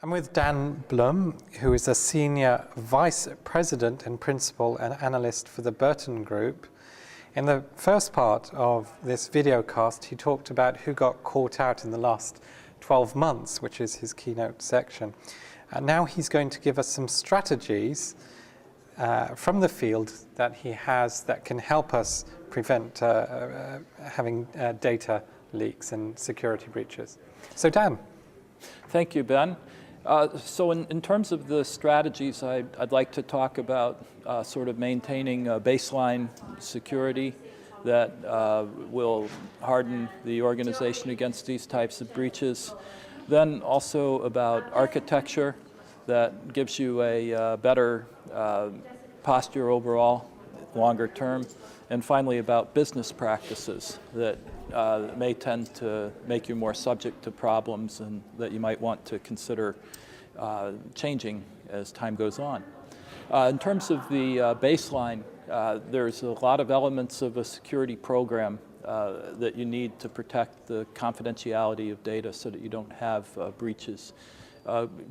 I'm with Dan Blum, who is a Senior Vice President and Principal and Analyst for the Burton Group. In the first part of this video cast, he talked about who got caught out in the last 12 months, which is his keynote section. Now he's going to give us some strategies from the field that he has that can help us prevent having data leaks and security breaches. So Dan. Thank you, Ben. So in terms of the strategies, I'd like to talk about sort of maintaining a baseline security that will harden the organization against these types of breaches. Then also about architecture that gives you a better posture overall, longer term. And finally about business practices that may tend to make you more subject to problems and that you might want to consider changing as time goes on. In terms of the baseline, there's a lot of elements of a security program that you need to protect the confidentiality of data so that you don't have breaches.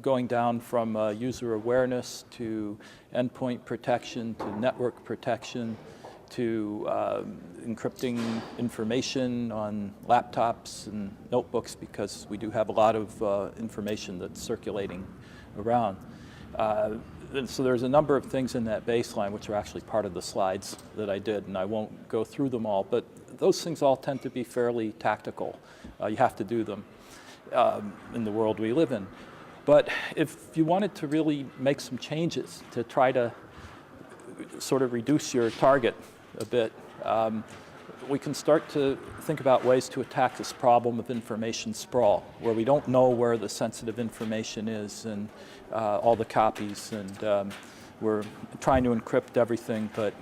Going down from user awareness to endpoint protection to network protection to encrypting information on laptops and notebooks, because we do have a lot of information that's circulating around. And so there's a number of things in that baseline which are actually part of the slides that I did, and I won't go through them all, but those things all tend to be fairly tactical. You have to do them in the world we live in. But if you wanted to really make some changes to try to sort of reduce your target a bit, we can start to think about ways to attack this problem of information sprawl, where we don't know where the sensitive information is and all the copies, and we're trying to encrypt everything, but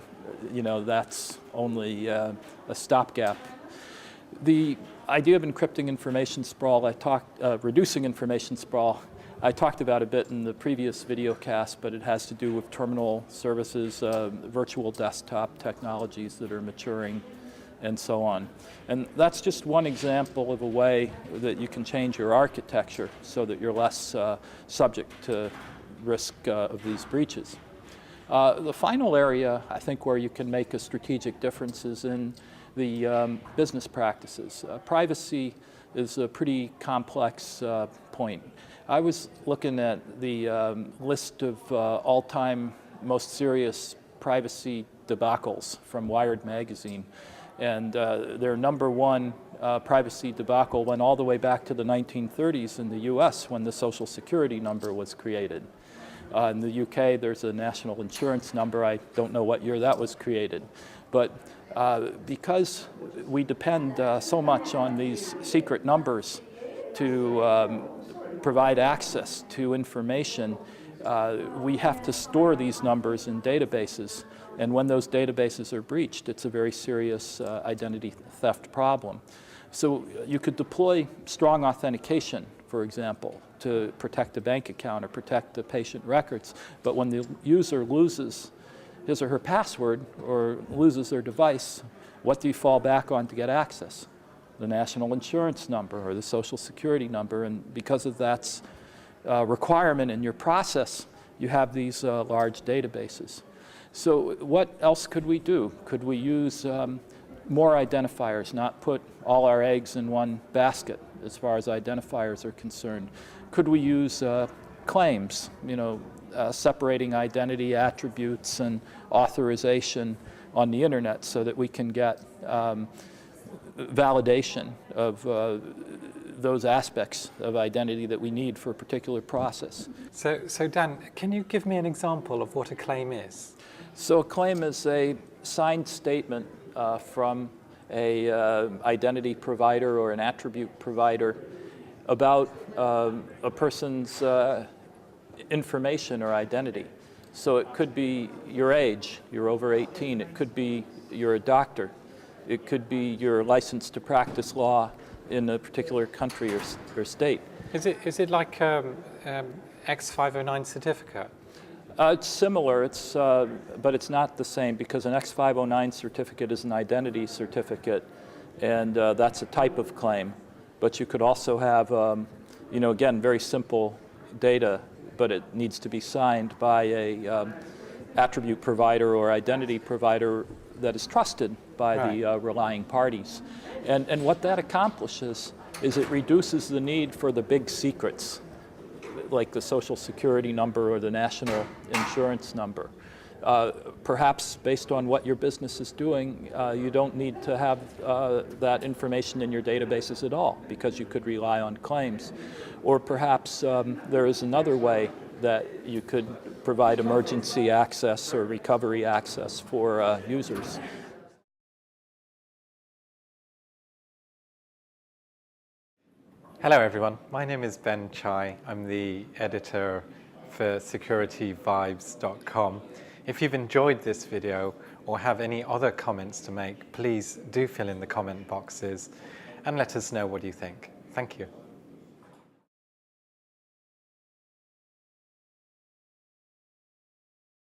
you know, that's only a stopgap. The idea of encrypting information sprawl, reducing information sprawl, I talked about a bit in the previous video cast, but it has to do with terminal services, virtual desktop technologies that are maturing, and so on. And that's just one example of a way that you can change your architecture so that you're less subject to risk of these breaches. The final area, I think, where you can make a strategic difference is in the business practices. Privacy is a pretty complex point. I was looking at the list of all-time most serious privacy debacles from Wired magazine, and their number one privacy debacle went all the way back to the 1930s in the US when the Social Security number was created. In the UK, there's a national insurance number. I don't know what year that was created, but because we depend so much on these secret numbers to provide access to information, we have to store these numbers in databases, and when those databases are breached, it's a very serious identity theft problem. So you could deploy strong authentication, for example, to protect a bank account or protect the patient records, but when the user loses his or her password or loses their device, what do you fall back on to get access? The national insurance number or the Social Security number, and because of that requirement in your process, you have these large databases. So what else could we do? Could we use more identifiers, not put all our eggs in one basket as far as identifiers are concerned? Could we use claims, you know, separating identity attributes and authorization on the internet so that we can get validation of those aspects of identity that we need for a particular process. So Dan, can you give me an example of what a claim is? So a claim is a signed statement from a identity provider or an attribute provider about a person's information or identity. So it could be your age, you're over 18. It could be you're a doctor. It could be your license to practice law in a particular country or state. Is it like X509 certificate? It's similar, but it's not the same, because an X509 certificate is an identity certificate, and that's a type of claim. But you could also have, you know, again, very simple data, but it needs to be signed by a attribute provider or identity provider that is trusted by the relying parties. And what that accomplishes is it reduces the need for the big secrets, like the social security number or the national insurance number. Perhaps based on what your business is doing, you don't need to have that information in your databases at all, because you could rely on claims. Or perhaps there is another way that you could provide emergency access or recovery access for users. Hello everyone, my name is Ben Chai. I'm the editor for SecurityVibes.com. If you've enjoyed this video or have any other comments to make, please do fill in the comment boxes and let us know what you think. Thank you.